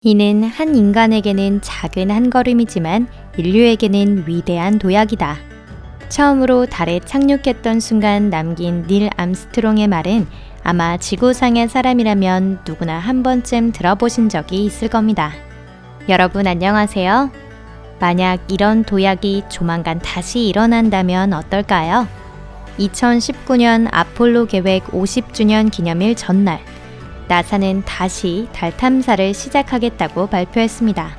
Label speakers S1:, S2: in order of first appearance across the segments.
S1: 이는 한 인간에게는 작은 한 걸음이지만 인류에게는 위대한 도약이다. 처음으로 달에 착륙했던 순간 남긴 닐 암스트롱의 말은 아마 지구상의 사람이라면 누구나 한 번쯤 들어보신 적이 있을 겁니다. 여러분 안녕하세요. 만약 이런 도약이 조만간 다시 일어난다면 어떨까요? 2019년 아폴로 계획 50주년 기념일 전날, 나사는 다시 달 탐사를 시작하겠다고 발표했습니다.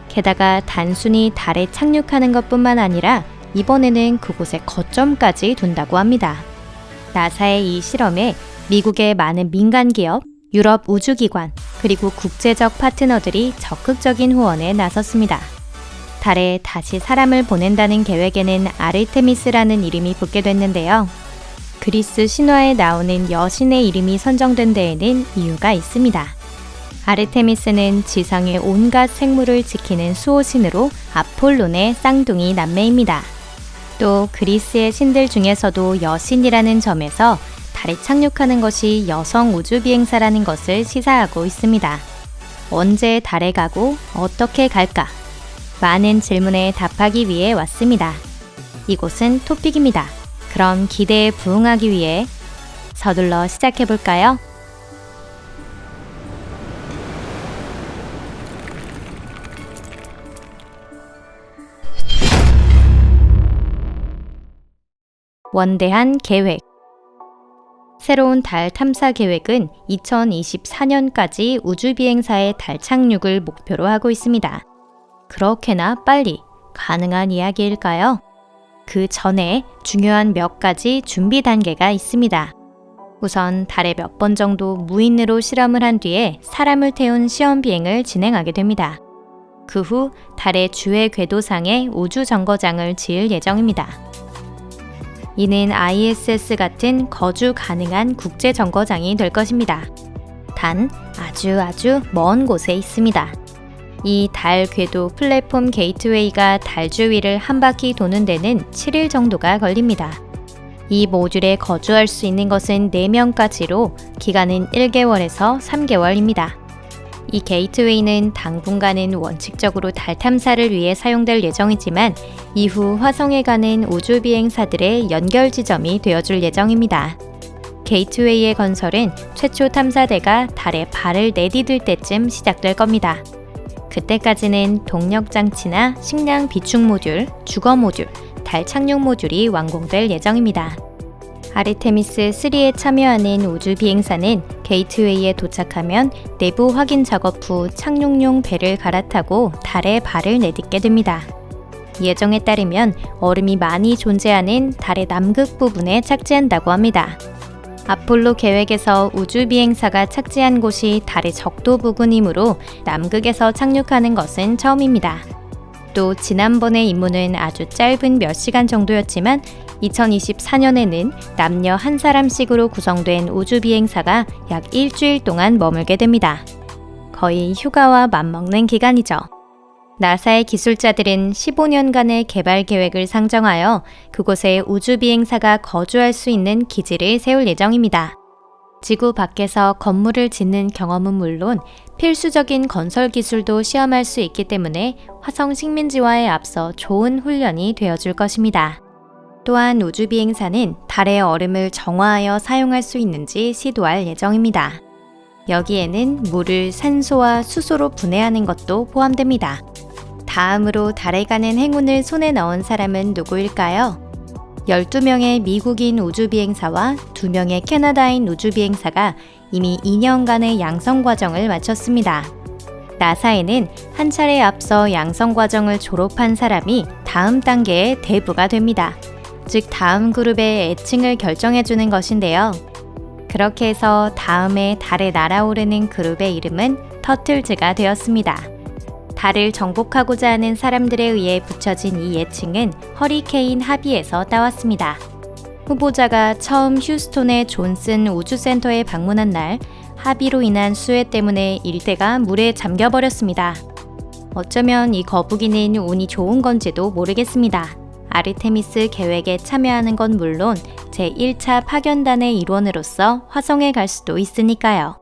S1: 게다가 단순히 달에 착륙하는 것뿐만 아니라 이번에는 그곳에 거점까지 둔다고 합니다. 나사의 이 실험에 미국의 많은 민간 기업, 유럽 우주기관, 그리고 국제적 파트너들이 적극적인 후원에 나섰습니다. 달에 다시 사람을 보낸다는 계획에는 아르테미스라는 이름이 붙게 됐는데요. 그리스 신화에 나오는 여신의 이름이 선정된 데에는 이유가 있습니다. 아르테미스는 지상의 온갖 생물을 지키는 수호신으로 아폴론의 쌍둥이 남매입니다. 또 그리스의 신들 중에서도 여신이라는 점에서 달에 착륙하는 것이 여성 우주비행사라는 것을 시사하고 있습니다. 언제 달에 가고 어떻게 갈까? 많은 질문에 답하기 위해 왔습니다. 이곳은 토픽입니다. 그럼 기대에 부응하기 위해 서둘러 시작해볼까요? 원대한 계획. 새로운 달 탐사 계획은 2024년까지 우주비행사의 달 착륙을 목표로 하고 있습니다. 그렇게나 빨리 가능한 이야기일까요? 그 전에 중요한 몇 가지 준비 단계가 있습니다. 우선 달에 몇 번 정도 무인으로 실험을 한 뒤에 사람을 태운 시험 비행을 진행하게 됩니다. 그 후 달의 주회 궤도상에 우주 정거장을 지을 예정입니다. 이는 ISS 같은 거주 가능한 국제 정거장이 될 것입니다. 단 아주 먼 곳에 있습니다. 이 달 궤도 플랫폼 게이트웨이가 달 주위를 한 바퀴 도는 데는 7일 정도가 걸립니다. 이 모듈에 거주할 수 있는 것은 4명까지로 기간은 1개월에서 3개월입니다. 이 게이트웨이는 당분간은 원칙적으로 달 탐사를 위해 사용될 예정이지만 이후 화성에 가는 우주비행사들의 연결 지점이 되어줄 예정입니다. 게이트웨이의 건설은 최초 탐사대가 달에 발을 내디딜 때쯤 시작될 겁니다. 그때까지는 동력장치나 식량 비축 모듈, 주거 모듈, 달 착륙 모듈이 완공될 예정입니다. 아르테미스3에 참여하는 우주 비행사는 게이트웨이에 도착하면 내부 확인 작업 후 착륙용 배를 갈아타고 달에 발을 내딛게 됩니다. 예정에 따르면 얼음이 많이 존재하는 달의 남극 부분에 착지한다고 합니다. 아폴로 계획에서 우주비행사가 착지한 곳이 달의 적도 부근이므로 남극에서 착륙하는 것은 처음입니다. 또 지난번의 임무는 아주 짧은 몇 시간 정도였지만 2024년에는 남녀 한 사람씩으로 구성된 우주비행사가 약 일주일 동안 머물게 됩니다. 거의 휴가와 맞먹는 기간이죠. 나사의 기술자들은 15년간의 개발 계획을 상정하여 그곳에 우주비행사가 거주할 수 있는 기지를 세울 예정입니다. 지구 밖에서 건물을 짓는 경험은 물론 필수적인 건설 기술도 시험할 수 있기 때문에 화성 식민지화에 앞서 좋은 훈련이 되어줄 것입니다. 또한 우주비행사는 달의 얼음을 정화하여 사용할 수 있는지 시도할 예정입니다. 여기에는 물을 산소와 수소로 분해하는 것도 포함됩니다. 다음으로 달에 가는 행운을 손에 넣은 사람은 누구일까요? 12명의 미국인 우주비행사와 2명의 캐나다인 우주비행사가 이미 2년간의 양성 과정을 마쳤습니다. 나사에는 한 차례 앞서 양성 과정을 졸업한 사람이 다음 단계의 대부가 됩니다. 즉 다음 그룹의 애칭을 결정해주는 것인데요. 그렇게 해서 다음에 달에 날아오르는 그룹의 이름은 터틀즈가 되었습니다. 달을 정복하고자 하는 사람들에 의해 붙여진 이 애칭은 허리케인 하비에서 따왔습니다. 후보자가 처음 휴스톤의 존슨 우주센터에 방문한 날 하비로 인한 수해 때문에 일대가 물에 잠겨버렸습니다. 어쩌면 이 거북이는 운이 좋은 건지도 모르겠습니다. 아르테미스 계획에 참여하는 건 물론 제1차 파견단의 일원으로서 화성에 갈 수도 있으니까요.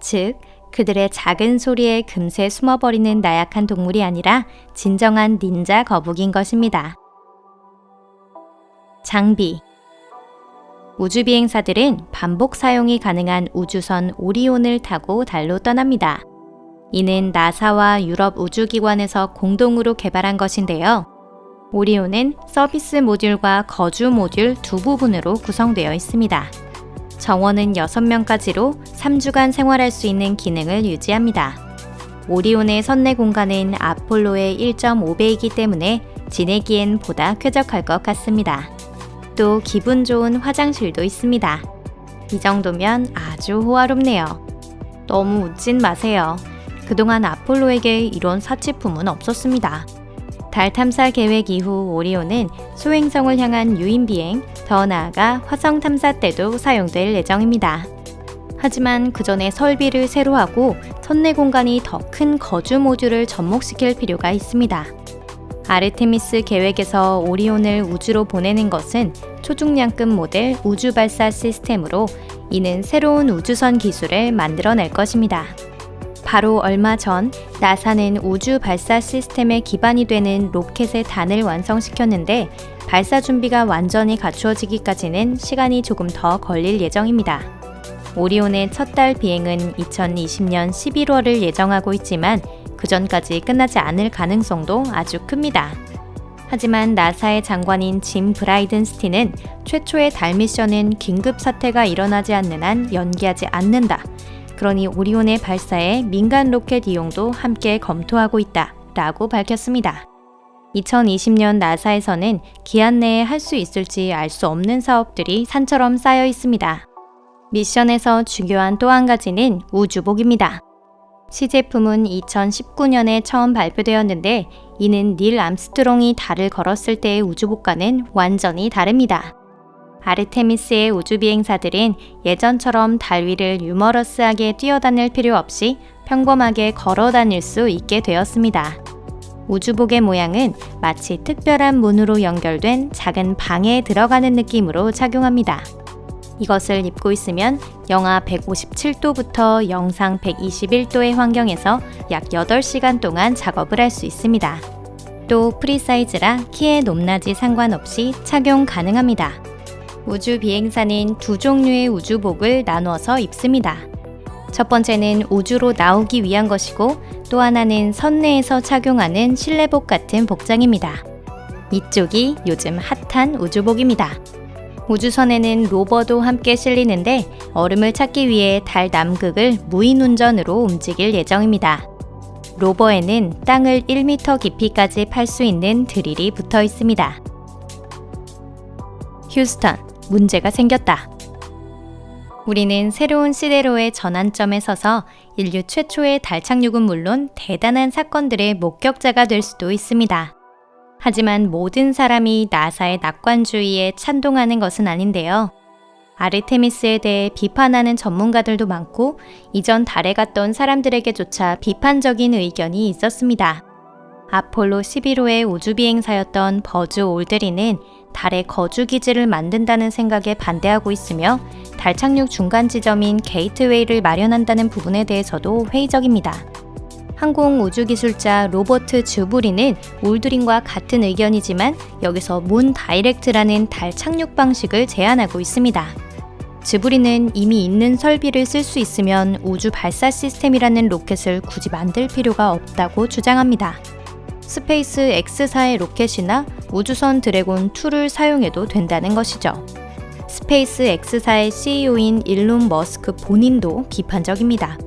S1: 즉, 그들의 작은 소리에 금세 숨어버리는 나약한 동물이 아니라 진정한 닌자 거북인 것입니다. 장비. 우주비행사들은 반복 사용이 가능한 우주선 오리온을 타고 달로 떠납니다. 이는 나사와 유럽 우주기관에서 공동으로 개발한 것인데요. 오리온은 서비스 모듈과 거주 모듈 두 부분으로 구성되어 있습니다. 정원은 6명까지로 3주간 생활할 수 있는 기능을 유지합니다. 오리온의 선내 공간은 아폴로의 1.5배이기 때문에 지내기엔 보다 쾌적할 것 같습니다. 또 기분 좋은 화장실도 있습니다. 이 정도면 아주 호화롭네요. 너무 웃진 마세요. 그동안 아폴로에게 이런 사치품은 없었습니다. 달 탐사 계획 이후 오리온은 소행성을 향한 유인 비행, 더 나아가 화성 탐사 때도 사용될 예정입니다. 하지만 그 전에 설비를 새로 하고 선내 공간이 더 큰 거주 모듈을 접목시킬 필요가 있습니다. 아르테미스 계획에서 오리온을 우주로 보내는 것은 초중량급 모델 우주 발사 시스템으로 이는 새로운 우주선 기술을 만들어낼 것입니다. 바로 얼마 전 나사는 우주 발사 시스템의 기반이 되는 로켓의 단을 완성시켰는데 발사 준비가 완전히 갖추어지기까지는 시간이 조금 더 걸릴 예정입니다. 오리온의 첫 달 비행은 2020년 11월을 예정하고 있지만 그 전까지 끝나지 않을 가능성도 아주 큽니다. 하지만 나사의 장관인 짐 브라이든스티는 최초의 달 미션은 긴급 사태가 일어나지 않는 한 연기하지 않는다. 그러니 오리온의 발사에 민간 로켓 이용도 함께 검토하고 있다 라고 밝혔습니다. 2020년 나사에서는 기한 내에 할 수 있을지 알 수 없는 사업들이 산처럼 쌓여 있습니다. 미션에서 중요한 또 한 가지는 우주복입니다. 시제품은 2019년에 처음 발표되었는데 이는 닐 암스트롱이 달을 걸었을 때의 우주복과는 완전히 다릅니다. 아르테미스의 우주비행사들은 예전처럼 달 위를 유머러스하게 뛰어다닐 필요 없이 평범하게 걸어 다닐 수 있게 되었습니다. 우주복의 모양은 마치 특별한 문으로 연결된 작은 방에 들어가는 느낌으로 착용합니다. 이것을 입고 있으면 영하 157도부터 영상 121도의 환경에서 약 8시간 동안 작업을 할 수 있습니다. 또 프리사이즈라 키의 높낮이 상관없이 착용 가능합니다. 우주 비행사는 두 종류의 우주복을 나누어서 입습니다. 첫 번째는 우주로 나오기 위한 것이고 또 하나는 선내에서 착용하는 실내복 같은 복장입니다. 이쪽이 요즘 핫한 우주복입니다. 우주선에는 로버도 함께 실리는데 얼음을 찾기 위해 달 남극을 무인 운전으로 움직일 예정입니다. 로버에는 땅을 1m 깊이까지 팔 수 있는 드릴이 붙어 있습니다. 휴스턴, 문제가 생겼다. 우리는 새로운 시대로의 전환점에 서서 인류 최초의 달 착륙은 물론 대단한 사건들의 목격자가 될 수도 있습니다. 하지만 모든 사람이 나사의 낙관주의에 찬동하는 것은 아닌데요. 아르테미스에 대해 비판하는 전문가들도 많고 이전 달에 갔던 사람들에게조차 비판적인 의견이 있었습니다. 아폴로 11호의 우주비행사였던 버즈 올드린은 달에 거주기지를 만든다는 생각에 반대하고 있으며 달 착륙 중간 지점인 게이트웨이를 마련한다는 부분에 대해서도 회의적입니다. 항공우주기술자 로버트 즈부리는 올드린과 같은 의견이지만 여기서 문 다이렉트라는 달 착륙 방식을 제안하고 있습니다. 즈부리는 이미 있는 설비를 쓸 수 있으면 우주 발사 시스템이라는 로켓을 굳이 만들 필요가 없다고 주장합니다. 스페이스 X사의 로켓이나 우주선 드래곤 2를 사용해도 된다는 것이죠. 스페이스 X사의 CEO인 일론 머스크 본인도 비판적입니다.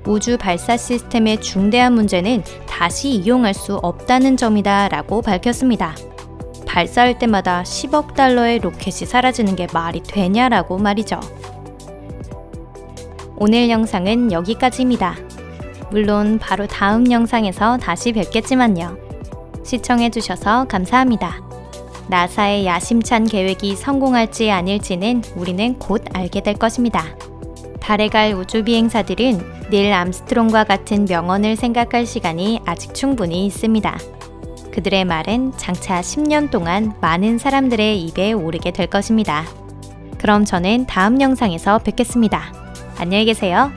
S1: 우주 발사 시스템의 중대한 문제는 다시 이용할 수 없다는 점이다 라고 밝혔습니다. 발사할 때마다 10억 달러의 로켓이 사라지는 게 말이 되냐라고 말이죠. 오늘 영상은 여기까지입니다. 물론 바로 다음 영상에서 다시 뵙겠지만요. 시청해주셔서 감사합니다. 나사의 야심찬 계획이 성공할지 아닐지는 우리는 곧 알게 될 것입니다. 달에 갈 우주비행사들은 닐 암스트롱과 같은 명언을 생각할 시간이 아직 충분히 있습니다. 그들의 말은 장차 10년 동안 많은 사람들의 입에 오르게 될 것입니다. 그럼 저는 다음 영상에서 뵙겠습니다. 안녕히 계세요.